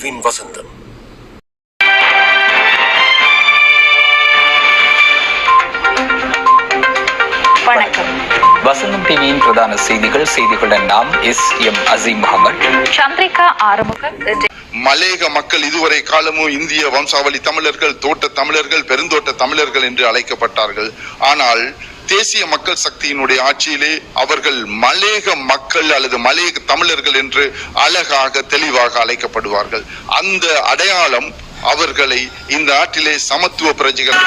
வாழ்வின் வசந்தம். வணக்கம். வசந்தம் டிவியின் பிரதான செய்திகளுடன் நாம் எம் அசீம் முகமது, சந்திரிகா ஆறுமுகம். மலேக மக்கள் இதுவரை காலமும் இந்திய வம்சாவளி தமிழர்கள், தோட்ட தமிழர்கள், பெருந்தோட்ட தமிழர்கள் என்று அழைக்கப்பட்டார்கள். ஆனால் தேசிய மக்கள் சக்தியினுடைய ஆட்சியிலே அவர்கள் மலேக மக்கள் அல்லது மலேக தமிழர்கள் என்று அழகாக தெளிவாக அழைக்கப்படுவார்கள். அந்த அடையாளம் அவர்களை இந்த நாட்டிலே சமத்துவ பிரஜைகள்